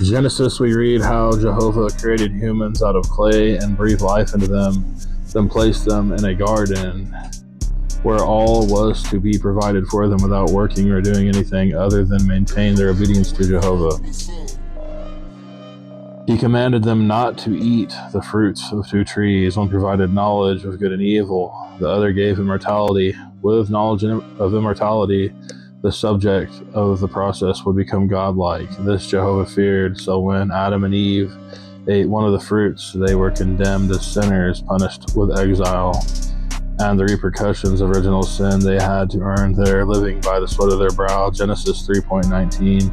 Genesis, we read how Jehovah created humans out of clay and breathed life into them, then placed them in a garden where all was to be provided for them without working or doing anything other than maintain their obedience to Jehovah. He commanded them not to eat the fruits of two trees. One provided knowledge of good and evil, the other gave immortality. With knowledge of immortality, the subject of the process would become godlike. This Jehovah feared, so when Adam and Eve ate one of the fruits, they were condemned as sinners, punished with exile and the repercussions of original sin. They had to earn their living by the sweat of their brow. Genesis 3:19.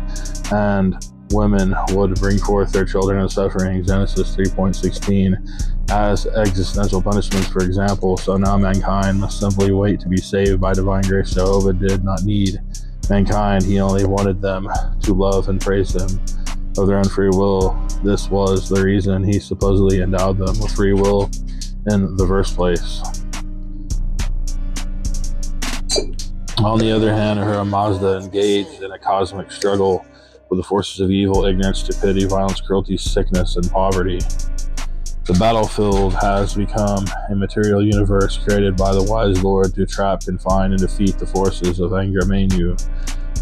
And women would bring forth their children in suffering. Genesis 3:16. As existential punishments, for example, so now mankind must simply wait to be saved by divine grace. Jehovah did not need mankind. He only wanted them to love and praise him of their own free will. This was the reason he supposedly endowed them with free will in the first place. On the other hand, Ahura Mazda engaged in a cosmic struggle with the forces of evil, ignorance, stupidity, violence, cruelty, sickness, and poverty. The battlefield has become a material universe created by the wise Lord to trap, confine, and defeat the forces of Angra Mainyu.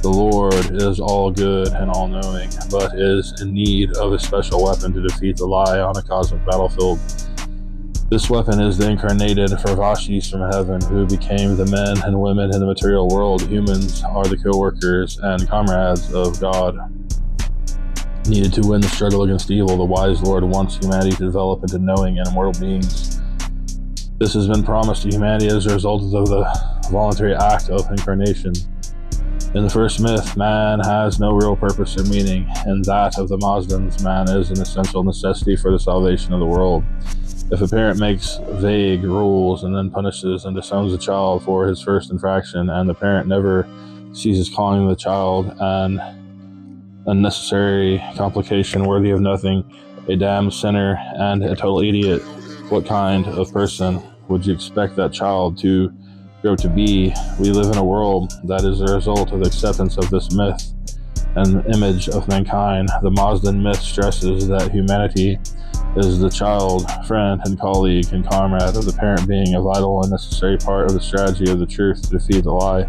The Lord is all good and all-knowing, but is in need of a special weapon to defeat the lie on a cosmic battlefield. This weapon is the incarnated Varvashis from heaven, who became the men and women in the material world. Humans are the co-workers and comrades of God. Needed to win the struggle against evil, the wise Lord wants humanity to develop into knowing and immortal beings. This has been promised to humanity as a result of the voluntary act of incarnation. In the first myth, man has no real purpose or meaning. In that of the Mazdans, man is an essential necessity for the salvation of the world. If a parent makes vague rules and then punishes and disowns the child for his first infraction, and the parent never ceases calling the child an unnecessary complication worthy of nothing, a damned sinner, and a total idiot, what kind of person would you expect that child to grow to be? We live in a world that is a result of the acceptance of this myth and image of mankind. The Mazdan myth stresses that humanity is the child, friend, and colleague and comrade of the parent, being a vital and necessary part of the strategy of the truth to defeat the lie.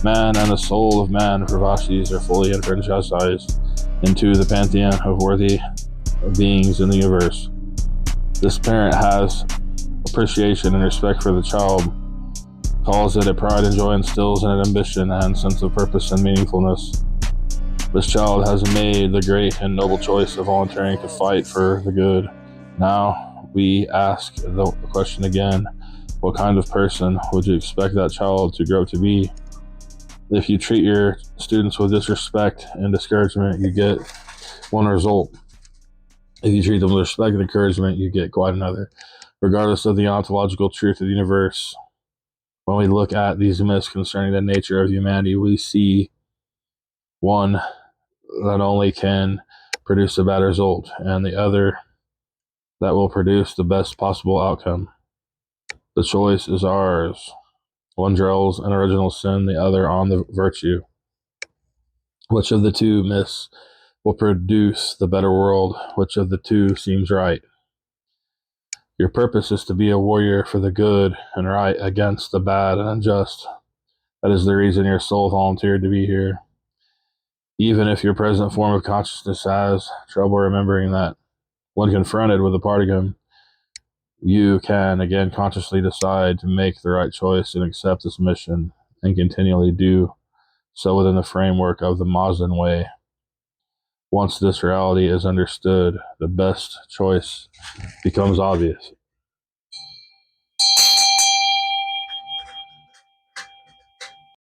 Man and the soul of man, Varvashis, are fully enfranchised into the pantheon of worthy beings in the universe. This parent has appreciation and respect for the child, calls it a pride and joy, instills in it ambition and sense of purpose and meaningfulness. This child has made the great and noble choice of volunteering to fight for the good. Now we ask the question again, what kind of person would you expect that child to grow to be? If you treat your students with disrespect and discouragement, you get one result. If you treat them with respect and encouragement, you get quite another. Regardless of the ontological truth of the universe, when we look at these myths concerning the nature of humanity, we see one that only can produce a bad result, and the other that will produce the best possible outcome. The choice is ours. One dwells in original sin, the other on the virtue. Which of the two myths will produce the better world? Which of the two seems right? Your purpose is to be a warrior for the good and right against the bad and unjust. That is the reason your soul volunteered to be here. Even if your present form of consciousness has trouble remembering that, when confronted with a partisan, you can again consciously decide to make the right choice and accept this mission, and continually do so within the framework of the Mazdan way. Once this reality is understood, the best choice becomes obvious.